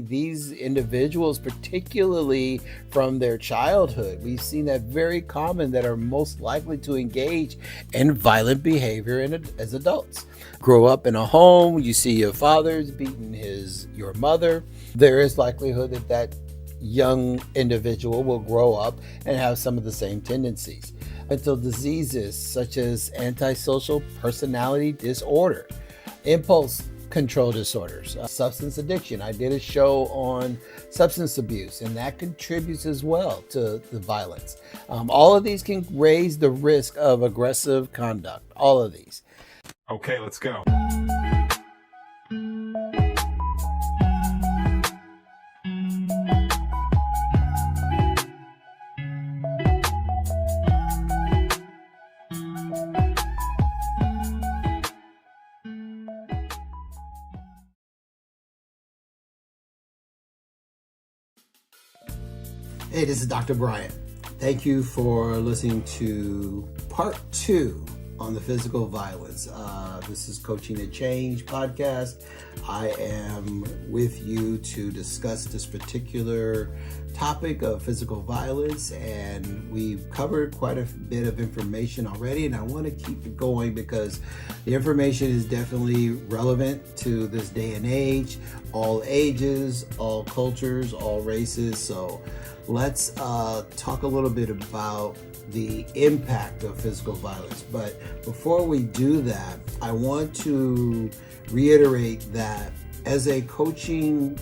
these individuals, particularly from their childhood, we've seen that very common, that are most likely to engage in violent behavior as adults. Grow up in a home, you see your father's beating your mother, there is likelihood that young individual will grow up and have some of the same tendencies. Mental diseases such as antisocial personality disorder, impulse control disorders, substance addiction. I did a show on substance abuse, and that contributes as well to the violence. All of these can raise the risk of aggressive conduct, all of these. Okay, let's go. Hey, this is Dr. Bryant. Thank you for listening to part 2 on the physical violence. This is Coaching to Change podcast. I am with you to discuss this particular topic of physical violence, and we've covered quite a bit of information already, and I want to keep it going because the information is definitely relevant to this day and age, all ages, all cultures, all races. So let's talk a little bit about the impact of physical violence. But before we do that, I want to reiterate that as a coaching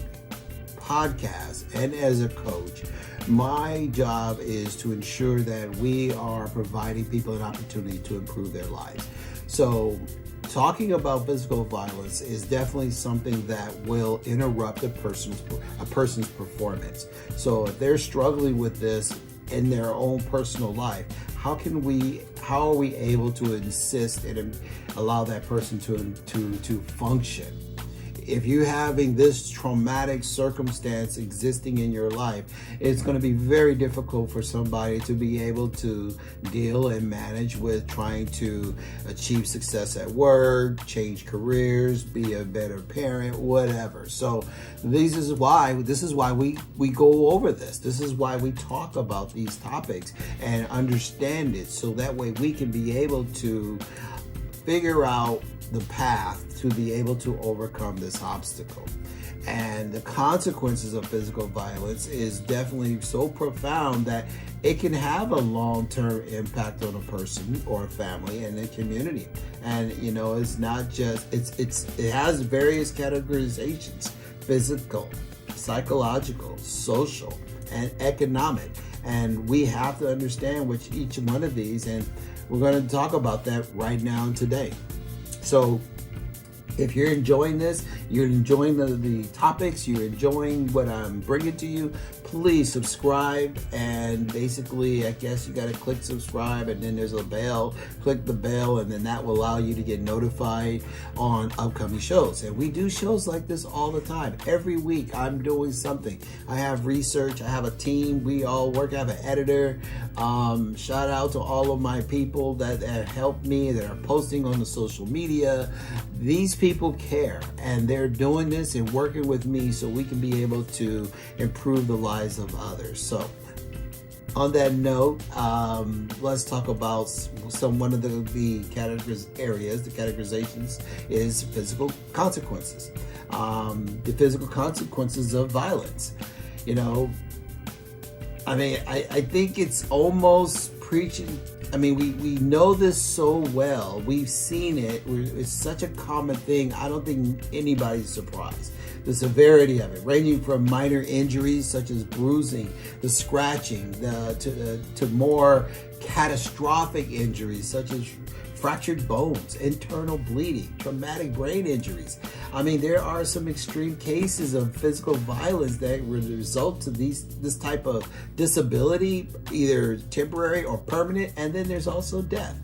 podcast and as a coach, my job is to ensure that we are providing people an opportunity to improve their lives. So talking about physical violence is definitely something that will interrupt a person's performance. So if they're struggling with this in their own personal life, how are we able to assist and allow that person to function? If you're having this traumatic circumstance existing in your life, it's going to be very difficult for somebody to be able to deal and manage with trying to achieve success at work, change careers, be a better parent, whatever. So this is why we go over this. This is why we talk about these topics and understand it, so that way we can be able to figure out the path to be able to overcome this obstacle. And the consequences of physical violence is definitely so profound that it can have a long-term impact on a person or a family and a community. And it's not just it has various categorizations: physical, psychological, social, and economic. And we have to understand each one of these, and we're going to talk about that right now and today. So if you're enjoying this, you're enjoying the topics, you're enjoying what I'm bringing to you, please subscribe. And basically, I guess you got to click subscribe, and then there's a bell. Click the bell, and then that will allow you to get notified on upcoming shows. And we do shows like this all the time. Every week I'm doing something. I have research, I have a team, we all work, I have an editor. Shout out to all of my people that help me, that are posting on the social media. These people care, and they're doing this and working with me so we can be able to improve the lives of others. So on that note, let's talk about one of the categorizations is physical consequences. The physical consequences of violence. I think it's almost preaching. We know this so well. We've seen it. It's such a common thing. I don't think anybody's surprised. The severity of it, ranging from minor injuries such as bruising, the scratching, to more catastrophic injuries such as fractured bones, internal bleeding, traumatic brain injuries. There are some extreme cases of physical violence that result to this type of disability, either temporary or permanent, and then there's also death.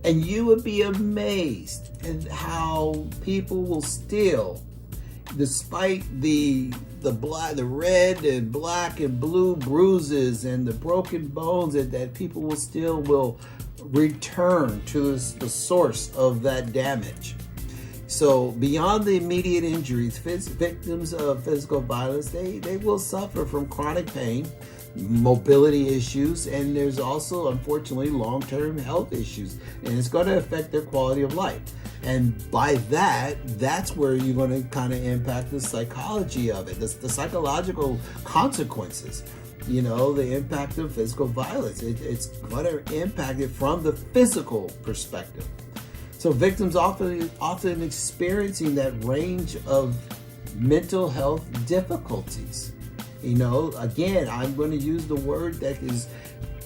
And you would be amazed at how people will still, despite the red and black and blue bruises and the broken bones, that people will return to the source of that damage. So beyond the immediate injuries, victims of physical violence, they will suffer from chronic pain, mobility issues, and there's also, unfortunately, long-term health issues, and it's going to affect their quality of life. And by that's where you're going to kind of impact the psychology of it, the psychological consequences. The impact of physical violence. It's going to impact it from the physical perspective. So victims often experiencing that range of mental health difficulties. Again, I'm going to use the word that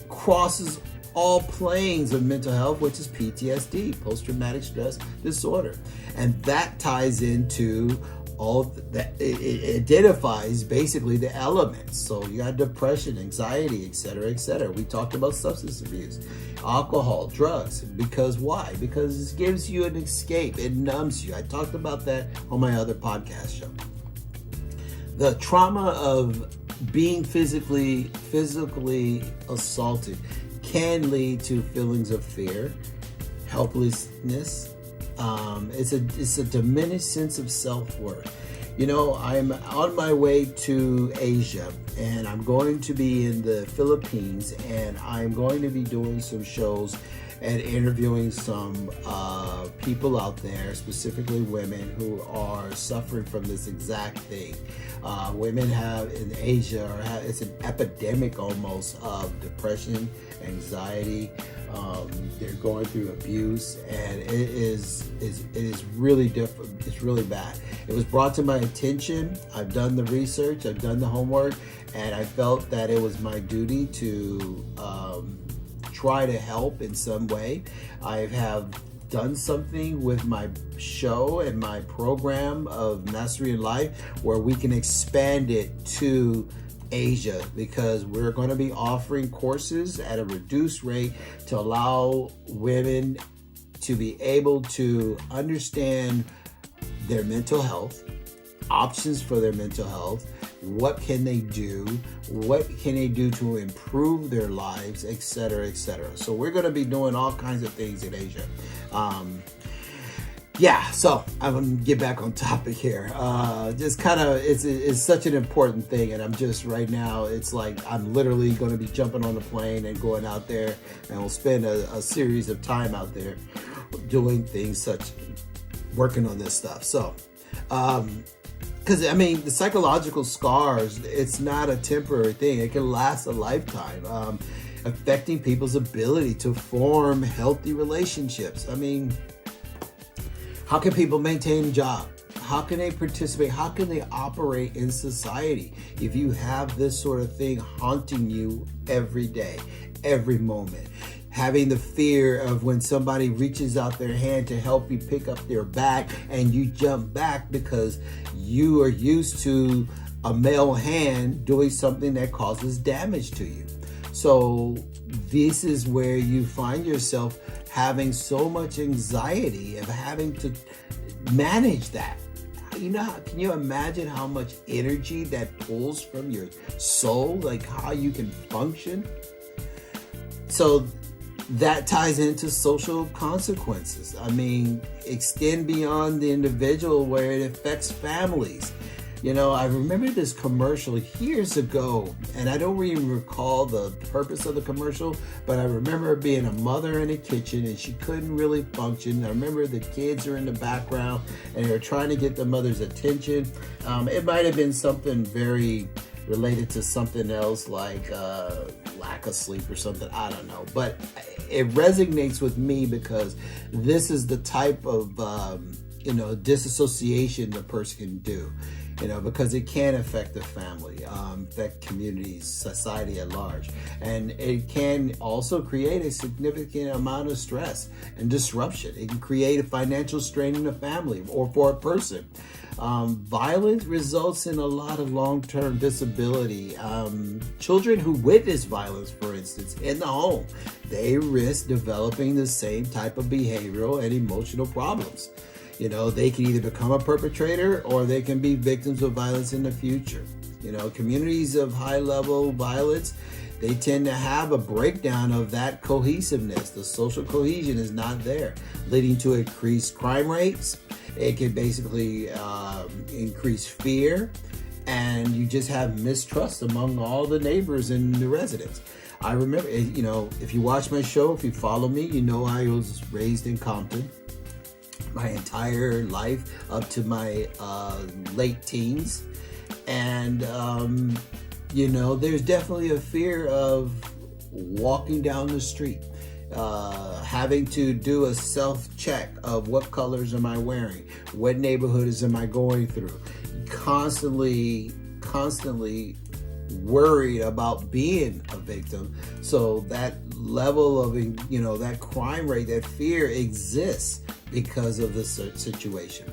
crosses all planes of mental health, which is PTSD, post-traumatic stress disorder. And that ties into all that. It identifies basically the elements. So you got depression, anxiety, etc., etc. We talked about substance abuse, alcohol, drugs. Because why? Because it gives you an escape. It numbs you. I talked about that on my other podcast show. The trauma of being physically assaulted can lead to feelings of fear, helplessness. It's a diminished sense of self-worth. I'm on my way to Asia, and I'm going to be in the Philippines, and I'm going to be doing some shows and interviewing some people out there, specifically women who are suffering from this exact thing. Women have in Asia, it's an epidemic almost of depression, anxiety. They're going through abuse, and it is really different. It's really bad. It was brought to my attention. I've done the research, I've done the homework, and I felt that it was my duty to try to help in some way. I have done something with my show and my program of Mastery in Life where we can expand it to Asia, because we're going to be offering courses at a reduced rate to allow women to be able to understand their mental health, options for their mental health, what can they do, what can they do to improve their lives, etc., etc. So we're going to be doing all kinds of things in Asia. So I'm going to get back on topic here. Just kind of, it's such an important thing, and I'm just right now, it's like I'm literally going to be jumping on the plane and going out there, and we'll spend a series of time out there doing things working on this stuff. So, because the psychological scars, it's not a temporary thing. It can last a lifetime, affecting people's ability to form healthy relationships. How can people maintain a job? How can they participate? How can they operate in society if you have this sort of thing haunting you every day, every moment? Having the fear of when somebody reaches out their hand to help you pick up their bag and you jump back because you are used to a male hand doing something that causes damage to you. So this is where you find yourself having so much anxiety of having to manage that. Can you imagine how much energy that pulls from your soul, like how you can function? So that ties into social consequences. Extend beyond the individual where it affects families. I remember this commercial years ago, and I don't even recall the purpose of the commercial, but I remember being a mother in a kitchen and she couldn't really function. I remember the kids are in the background and they were trying to get the mother's attention. It might have been something very related to something else like lack of sleep or something. I don't know, but it resonates with me because this is the type of disassociation the person can do. Because it can affect the family, affect communities, society at large. And it can also create a significant amount of stress and disruption. It can create a financial strain in a family or for a person. Violence results in a lot of long-term disability. Children who witness violence, for instance, in the home, they risk developing the same type of behavioral and emotional problems. They can either become a perpetrator or they can be victims of violence in the future. Communities of high-level violence, they tend to have a breakdown of that cohesiveness. The social cohesion is not there, leading to increased crime rates It can basically increase fear, and you just have mistrust among all the neighbors and the residents. I remember, if you watch my show, if you follow me, you know I was raised in Compton my entire life up to my late teens. And, there's definitely a fear of walking down the street, having to do a self-check of what colors am I wearing, what neighborhoods am I going through, constantly worried about being a victim. So that level of, that crime rate, that fear exists because of the situation.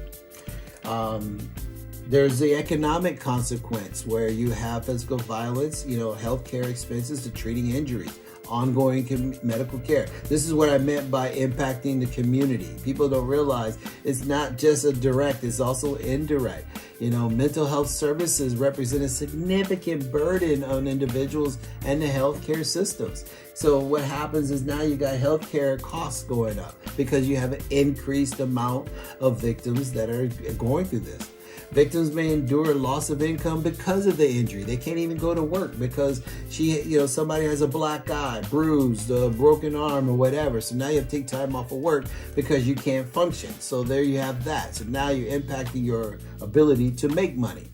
There's the economic consequence where you have physical violence, healthcare expenses to treating injuries, ongoing medical care. This is what I meant by impacting the community. People don't realize it's not just a direct, it's also indirect. Mental health services represent a significant burden on individuals and the healthcare systems. So what happens is now you got healthcare costs going up because you have an increased amount of victims that are going through this. Victims may endure loss of income because of the injury. They can't even go to work because somebody has a black eye, bruised, a broken arm, or whatever. So now you have to take time off of work because you can't function. So there you have that. So now you're impacting your ability to make money.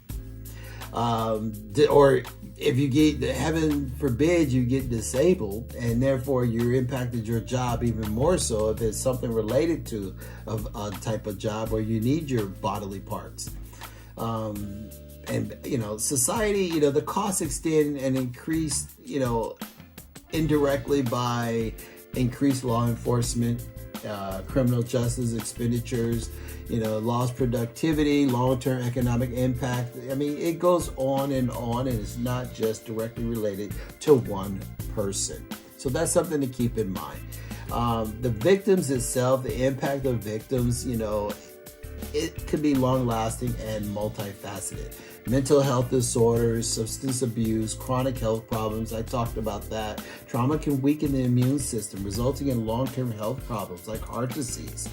Or if you get, heaven forbid, you get disabled, and therefore you're impacted your job even more so if it's something related to a type of job where you need your bodily parts. Society, the costs extend and increase, indirectly by increased law enforcement, criminal justice expenditures, lost productivity, long-term economic impact. I mean, it goes on, and it's not just directly related to one person. So that's something to keep in mind. The victims itself, the impact of victims, it can be long-lasting and multifaceted. Mental health disorders, substance abuse, chronic health problems, I talked about that. Trauma can weaken the immune system, resulting in long-term health problems like heart disease,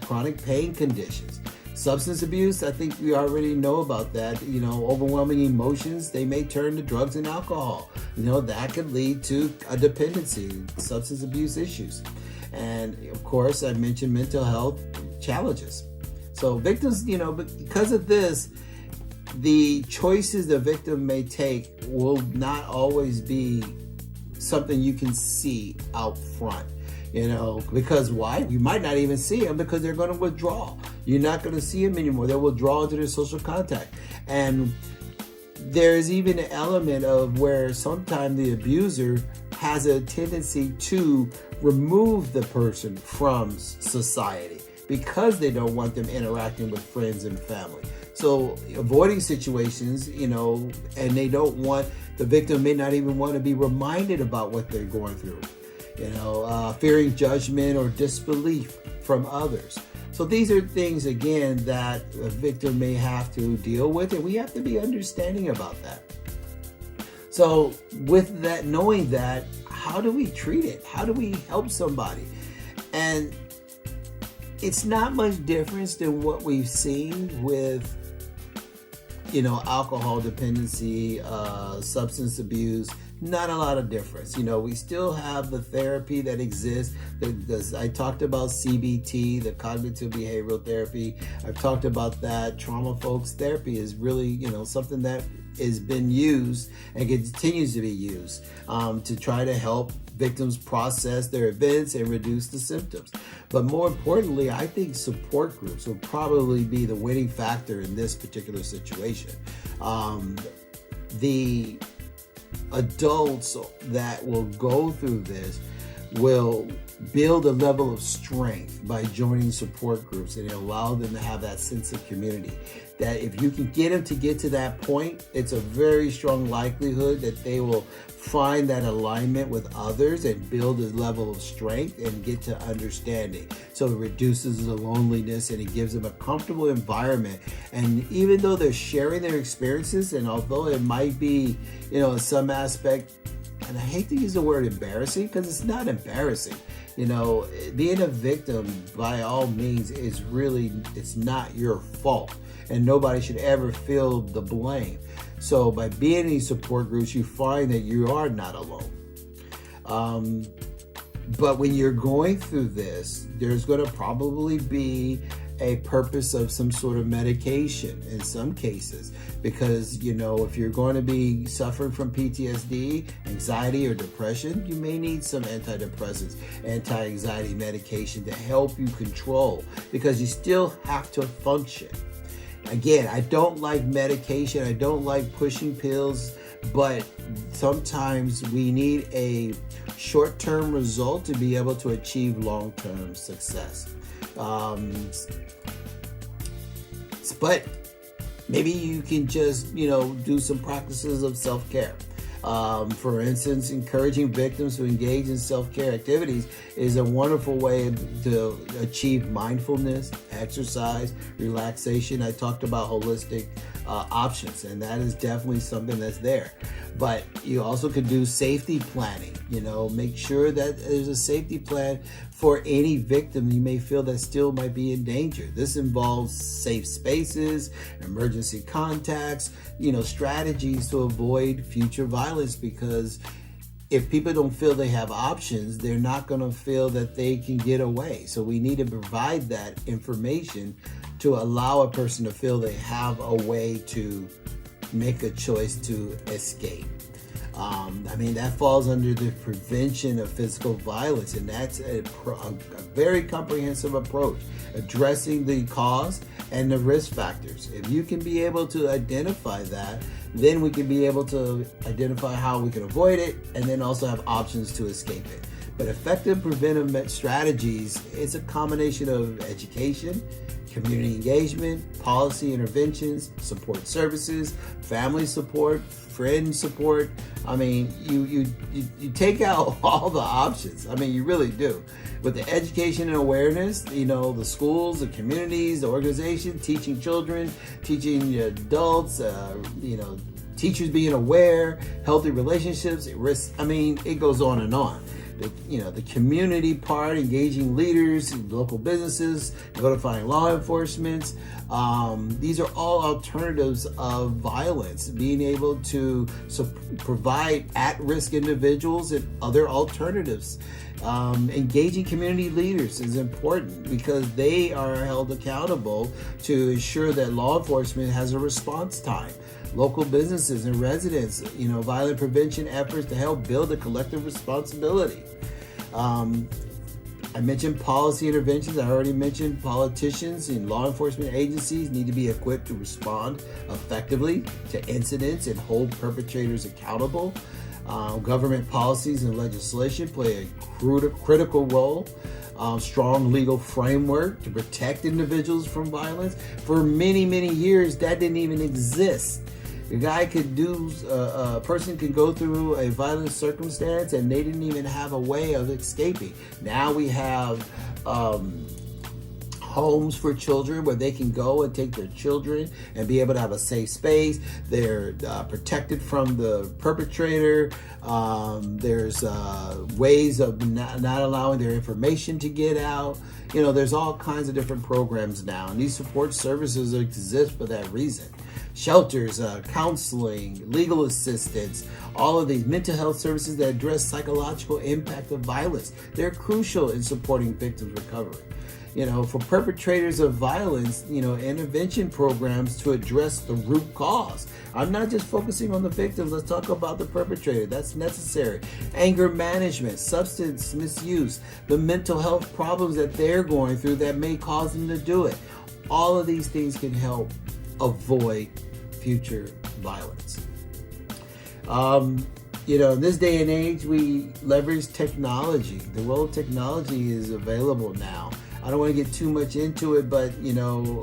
chronic pain conditions. Substance abuse, I think we already know about that. Overwhelming emotions, they may turn to drugs and alcohol. That could lead to a dependency, substance abuse issues. And of course, I mentioned mental health challenges. So victims, because of this, the choices the victim may take will not always be something you can see out front, because why? You might not even see them because they're going to withdraw. You're not going to see them anymore. They'll withdraw into their social contact. And there's even an element of where sometimes the abuser has a tendency to remove the person from society, because they don't want them interacting with friends and family. So avoiding situations, and they don't want, the victim may not even want to be reminded about what they're going through, fearing judgment or disbelief from others. So these are things, again, that a victim may have to deal with, and we have to be understanding about that. So with that, knowing that, how do we treat it? How do we help somebody? And it's not much difference than what we've seen with, alcohol dependency, substance abuse. Not a lot of difference. We still have the therapy that exists. I talked about CBT, the cognitive behavioral therapy. I've talked about that. Trauma folks therapy is really, something that has been used and continues to be used to try to help victims process their events and reduce the symptoms. But more importantly, I think support groups will probably be the winning factor in this particular situation. The adults that will go through this will build a level of strength by joining support groups, and allow them to have that sense of community. That if you can get them to get to that point, it's a very strong likelihood that they will find that alignment with others and build a level of strength and get to understanding. So it reduces the loneliness and it gives them a comfortable environment. And even though they're sharing their experiences, and although it might be, in some aspect, and I hate to use the word embarrassing because it's not embarrassing. Being a victim by all means it's not your fault, and nobody should ever feel the blame. So by being in these support groups, you find that you are not alone. But when you're going through this, there's going to probably be a purpose of some sort of medication in some cases, because if you're going to be suffering from PTSD, anxiety, or depression, you may need some antidepressants, anti-anxiety medication to help you control, because you still have to function. Again, I don't like medication, I don't like pushing pills, but sometimes we need a short-term result to be able to achieve long-term success. But maybe you can just, do some practices of self-care. For instance, encouraging victims to engage in self-care activities is a wonderful way to achieve mindfulness, exercise, relaxation. I talked about holistic options, and that is definitely something that's there. But you also could do safety planning, make sure that there's a safety plan for any victim you may feel that still might be in danger. This involves safe spaces, emergency contacts, strategies to avoid future violence, because if people don't feel they have options, they're not going to feel that they can get away. So we need to provide that information to allow a person to feel they have a way to make a choice to escape. That falls under the prevention of physical violence, and that's a very comprehensive approach, addressing the cause and the risk factors. If you can be able to identify that, then we can be able to identify how we can avoid it, and then also have options to escape it. But effective preventive strategies is a combination of education, community engagement, policy interventions, support services, family support, friend support. You take out all the options. You really do. With the education and awareness, the schools, the communities, the organization, teaching children, teaching adults, teachers being aware, healthy relationships, risk. It goes on and on. The community part, engaging leaders, local businesses, notifying law enforcement. These are all alternatives of violence. Being able to provide at-risk individuals and other alternatives. Engaging community leaders is important, because they are held accountable to ensure that law enforcement has a response time. Local businesses and residents, violent prevention efforts to help build a collective responsibility. I mentioned policy interventions. I already mentioned politicians and law enforcement agencies need to be equipped to respond effectively to incidents and hold perpetrators accountable. Government policies and legislation play a critical role. Strong legal framework to protect individuals from violence. For many, many years, that didn't even exist. A person could go through a violent circumstance and they didn't even have a way of escaping. Now we have homes for children where they can go and take their children and be able to have a safe space. They're protected from the perpetrator. There's ways of not allowing their information to get out. There's all kinds of different programs now, and these support services exist for that reason. Shelters, counseling, legal assistance, all of these mental health services that address psychological impact of violence. They're crucial in supporting victims' recovery. For perpetrators of violence, intervention programs to address the root cause. I'm not just focusing on the victims. Let's talk about the perpetrator. That's necessary. Anger management, substance misuse, the mental health problems that they're going through that may cause them to do it. All of these things can help avoid future violence. In this day and age, we leverage technology. The role of technology is available now. I don't want to get too much into it, but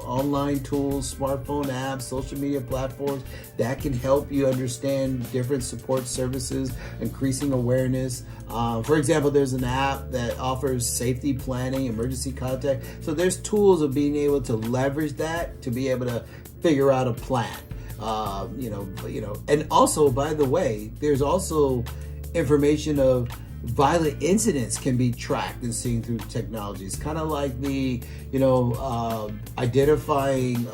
online tools, smartphone apps, social media platforms that can help you understand different support services, increasing awareness. For example, there's an app that offers safety planning, emergency contact. So there's tools of being able to leverage that to be able to figure out a plan. And also, by the way, there's also information of violent incidents can be tracked and seen through technology. It's kind of like the, identifying,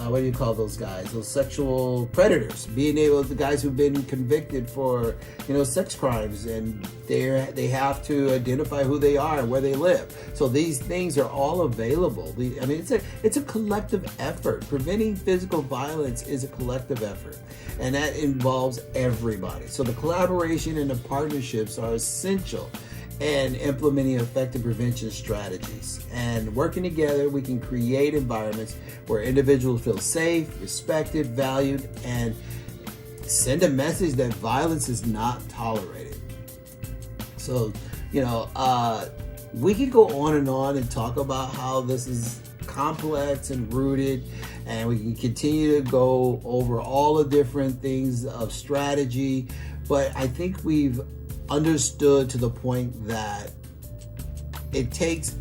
what do you call those guys? Those sexual predators. Being able, the guys who've been convicted for, sex crimes, and they have to identify who they are and where they live. So these things are all available. It's a collective effort. Preventing physical violence is a collective effort, and that involves everybody. So the collaboration and the partnerships are essential and implementing effective prevention strategies. And working together, we can create environments where individuals feel safe, respected, valued, and send a message that violence is not tolerated. So, we could go on and talk about how this is complex and rooted, and we can continue to go over all the different things of strategy, but I think we've understood to the point that it takes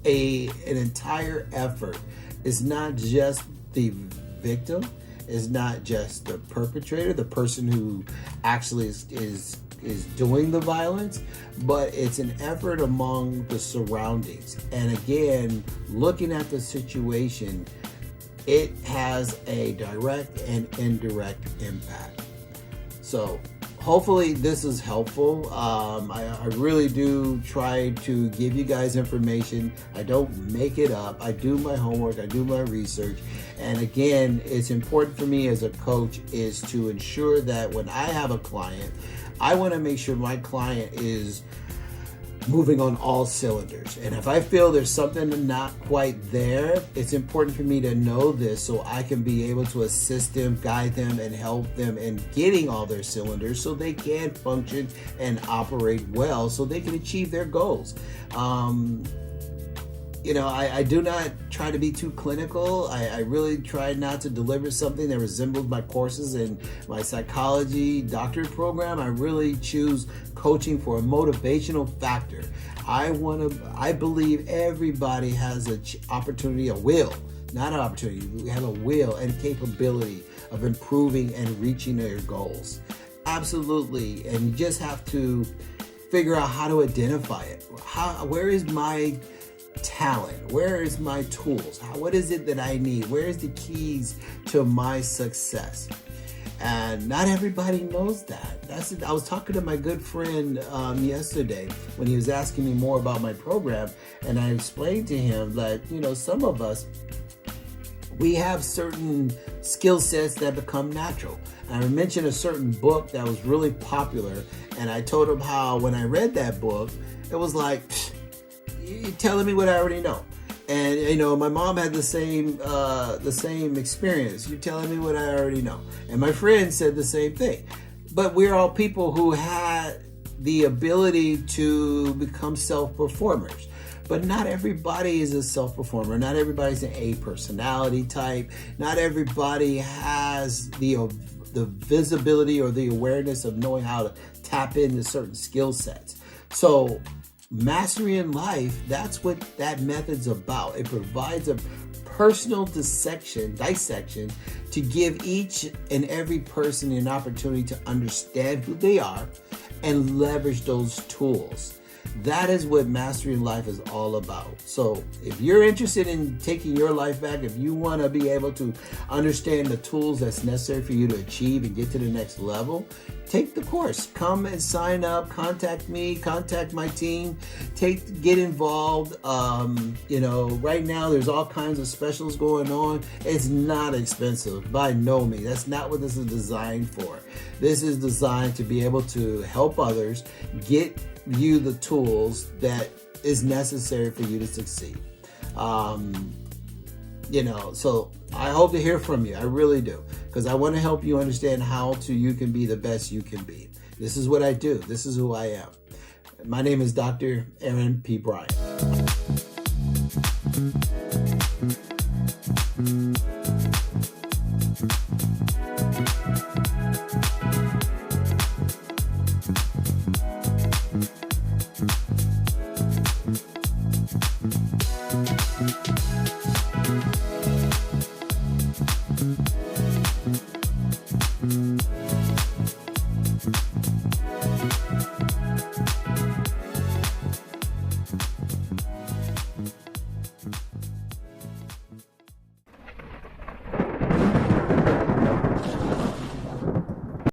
an entire effort. It's not just the victim, it's not just the perpetrator, the person who actually is doing the violence, but it's an effort among the surroundings. And again, looking at the situation, it has a direct and indirect impact. So hopefully this is helpful. I really do try to give you guys information. I don't make it up. I do my homework. I do my research. And again, it's important for me as a coach is to ensure that when I have a client, I want to make sure my client is moving on all cylinders. And if I feel there's something not quite there, it's important for me to know this so I can be able to assist them, guide them, and help them in getting all their cylinders so they can function and operate well so they can achieve their goals. I do not try to be too clinical. I really try not to deliver something that resembles my courses in my psychology doctorate program. I really choose coaching for a motivational factor. I believe everybody has an opportunity, a will, not an opportunity. We have a will and capability of improving and reaching their goals. Absolutely. And you just have to figure out how to identify it. Where is my talent? Where is my tools? What is it that I need? Where is the keys to my success? And not everybody knows that. I was talking to my good friend yesterday when he was asking me more about my program, and I explained to him that, some of us, we have certain skill sets that become natural. And I mentioned a certain book that was really popular, and I told him how when I read that book, it was like, you're telling me what I already know. And my mom had the same experience. You're telling me what I already know. And my friend said the same thing. But we're all people who had the ability to become self-performers. But not everybody is a self-performer. Not everybody's an A personality type. Not everybody has the visibility or the awareness of knowing how to tap into certain skill sets. So Mastery in Life, that's what that method's about. It provides a personal dissection to give each and every person an opportunity to understand who they are and leverage those tools. That is what Mastery in Life is all about. So if you're interested in taking your life back, if you want to be able to understand the tools that's necessary for you to achieve and get to the next level, take the course. Come and sign up. Contact me. Contact my team. Get involved. Right now there's all kinds of specials going on. It's not expensive by no means. That's not what this is designed for. This is designed to be able to help others get you the tools that is necessary for you to succeed. So I hope to hear from you. I really do, because I want to help you understand how you can be the best you can be. This is what I do. This is who I am. My name is Dr. Aaron P. Bryant.